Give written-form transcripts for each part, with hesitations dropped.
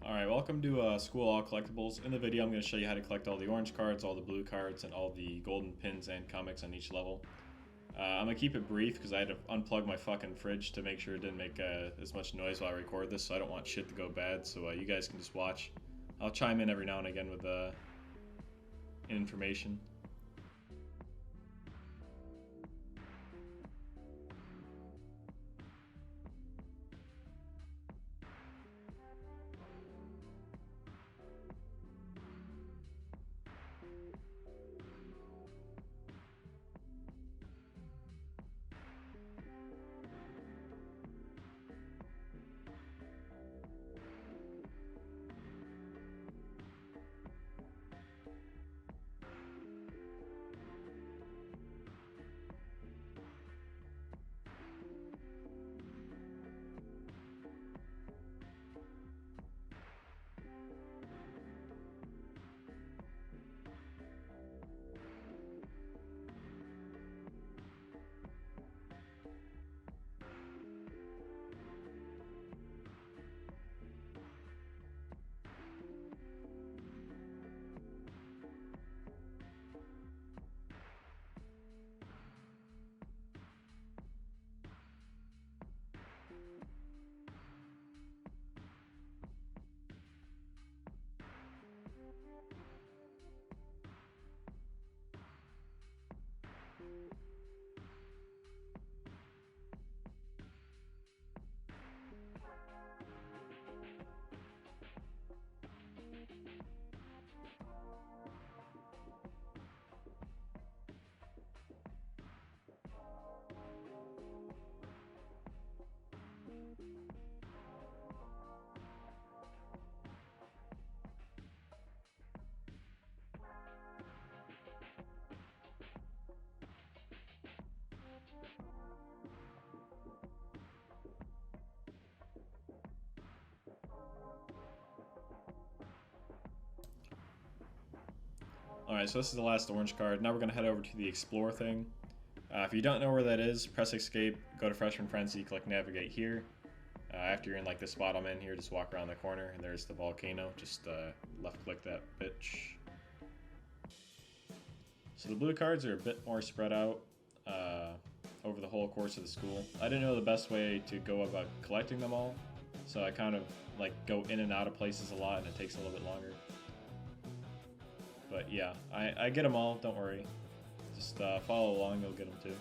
Alright, welcome to School All Collectibles. In the video I'm going to show you how to collect all the orange cards, all the blue cards, and all the golden pins and comics on each level. I'm going to keep it brief because I had to unplug my fucking fridge to make sure it didn't make as much noise while I record this, so I don't want shit to go bad, so you guys can just watch. I'll chime in every now and again with information. Alright, so this is the last orange card. Now we're going to head over to the Explore thing. If you don't know where that is, press Escape, go to Freshman Frenzy, click Navigate here. After you're in like the spot I'm in here, just walk around the corner, and there's the volcano. Just left click that bitch. So the blue cards are a bit more spread out over the whole course of the school. I didn't know the best way to go about collecting them all, so I kind of like go in and out of places a lot, and it takes a little bit longer. But yeah, I get them all, don't worry. Just follow along, you'll get them too.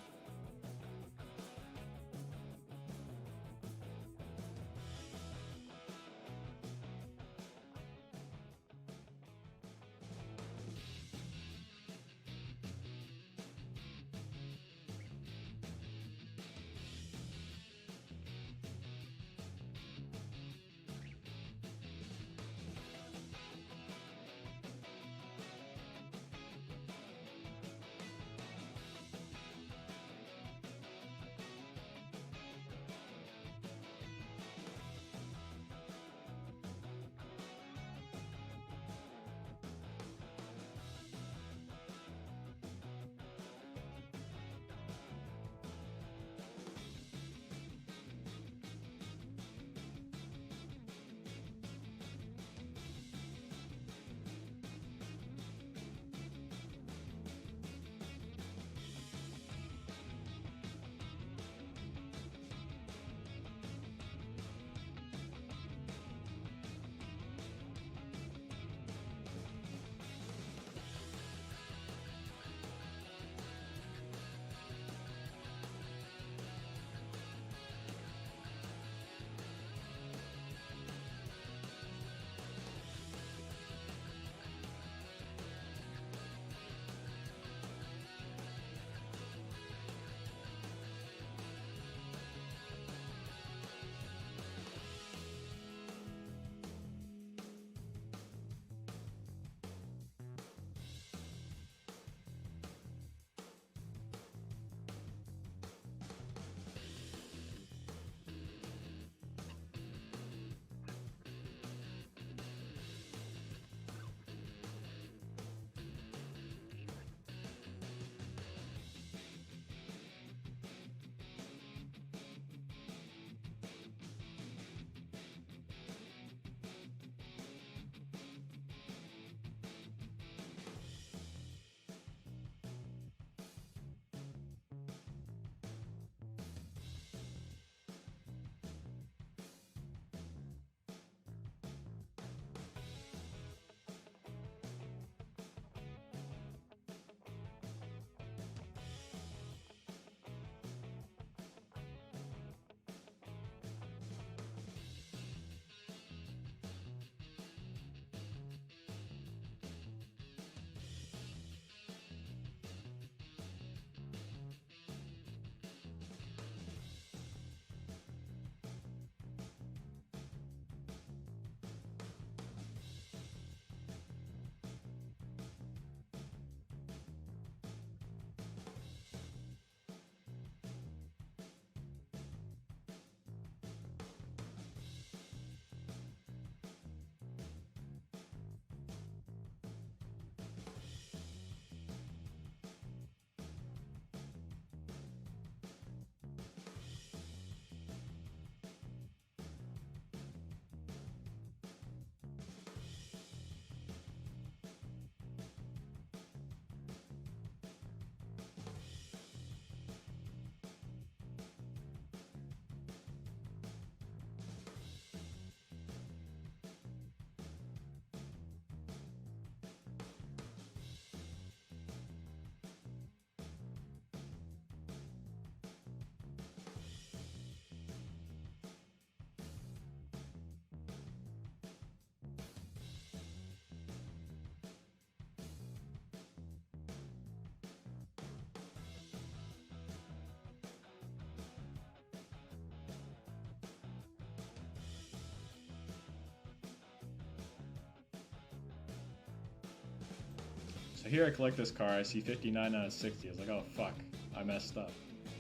So here I collect this car, I see 59 out of 60. I was like, oh fuck, I messed up.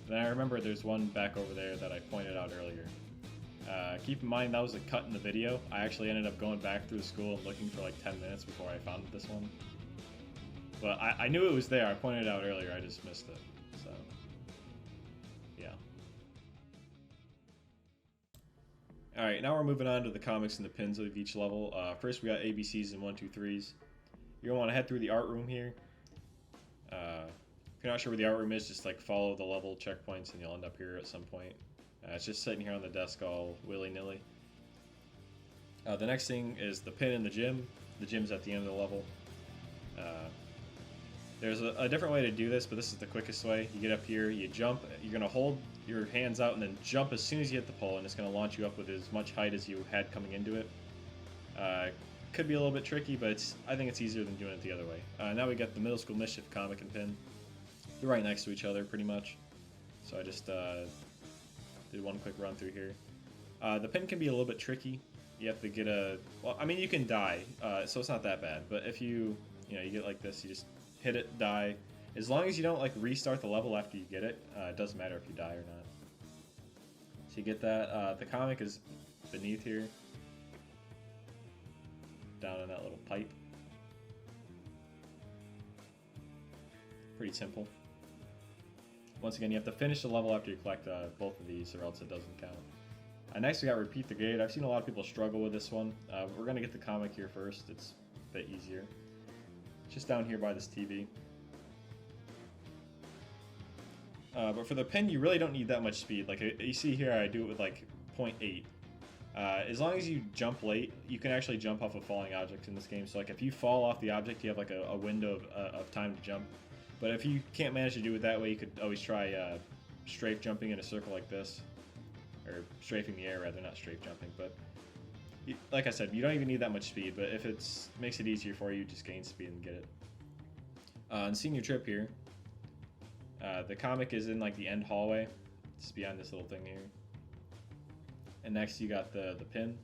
Then I remember there's one back over there that I pointed out earlier. Keep in mind that was a cut in the video. I actually ended up going back through school and looking for like 10 minutes before I found this one. But I knew it was there, I pointed it out earlier, I just missed it. So, yeah. Alright, now we're moving on to the comics and the pins of each level. First we got ABCs and 1, 2, 3s. You're going to want to head through the art room here. If you're not sure where the art room is, just like follow the level checkpoints and you'll end up here at some point. It's just sitting here on the desk all willy-nilly. The next thing is the pin in the gym. The gym's at the end of the level. There's a different way to do this, but this is the quickest way. You get up here, you jump, you're going to hold your hands out and then jump as soon as you hit the pole, and it's going to launch you up with as much height as you had coming into it. Could be a little bit tricky, but I think it's easier than doing it the other way. Now we got the Middle School Mischief comic and pin. They're right next to each other, pretty much. So I just did one quick run through here. The pin can be a little bit tricky. You have to get a... Well, I mean, you can die, so it's not that bad. But if you get like this, you just hit it, die. As long as you don't, like, restart the level after you get it, it doesn't matter if you die or not. So you get that. The comic is beneath here. Down in that little pipe. Pretty simple. Once again, you have to finish the level after you collect both of these, or else it doesn't count. Next, we got Repeat the Grade. I've seen a lot of people struggle with this one. We're going to get the comic here first. It's a bit easier. It's just down here by this TV. But for the pin, you really don't need that much speed. Like you see here, I do it with like 0.8. As long as you jump late, you can actually jump off of falling objects in this game. So like if you fall off the object, you have like a window of time to jump. But if you can't manage to do it that way, you could always try strafe jumping in a circle like this. Or strafing the air rather, not strafe jumping. But like I said, you don't even need that much speed. But if it makes it easier for you, just gain speed and get it. On Senior Trip here, the comic is in like the end hallway. Just behind this little thing here. And next you got the pin.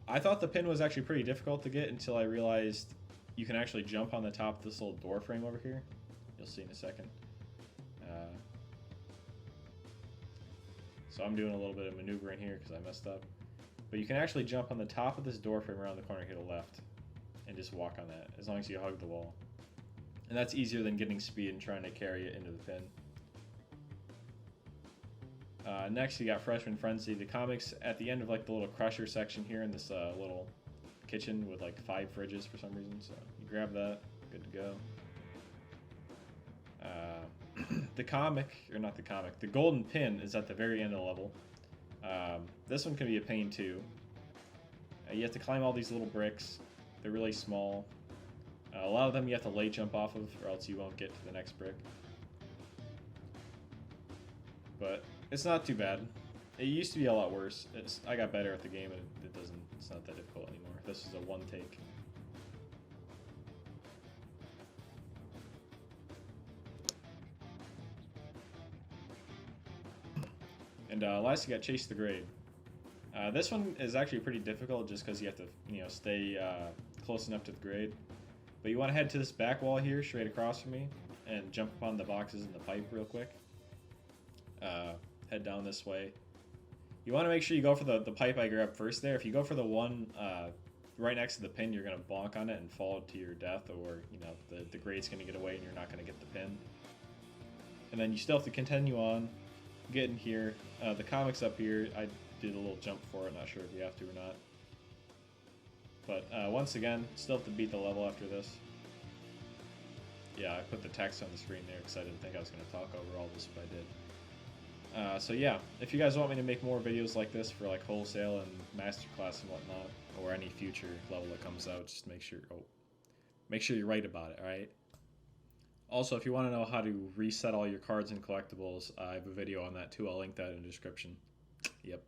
I thought the pin was actually pretty difficult to get until I realized you can actually jump on the top of this little door frame over here. You'll see in a second. So I'm doing a little bit of maneuvering here because I messed up. But you can actually jump on the top of this door frame around the corner here to the left and just walk on that, as long as you hug the wall. And that's easier than getting speed and trying to carry it into the pin. Next, you got Freshman Frenzy. The comic's at the end of like the little crusher section here in this little kitchen with like 5 fridges for some reason. So you grab that, good to go. The comic, or not the comic, the golden pin is at the very end of the level. This one can be a pain too. You have to climb all these little bricks. They're really small. A lot of them you have to late jump off of, or else you won't get to the next brick. But it's not too bad. It used to be a lot worse. I got better at the game, and it's not that difficult anymore. This is a one take. And last, you got Chase the Grade. This one is actually pretty difficult just because you have to, stay close enough to the grade. But you want to head to this back wall here, straight across from me, and jump upon the boxes in the pipe real quick. Head down this way. You want to make sure you go for the pipe I grabbed first there. If you go for the one right next to the pin, you're going to bonk on it and fall to your death, or the grade's going to get away and you're not going to get the pin. And then you still have to continue on, get in here. The comic's up here. I did a little jump for it, not sure if you have to or not. But once again, still have to beat the level after this. Yeah, I put the text on the screen there because I didn't think I was going to talk over all this, but I did. So yeah, if you guys want me to make more videos like this for like wholesale and masterclass and whatnot, or any future level that comes out, just make sure you're right about it, alright? Also, if you want to know how to reset all your cards and collectibles, I have a video on that too. I'll link that in the description. Yep.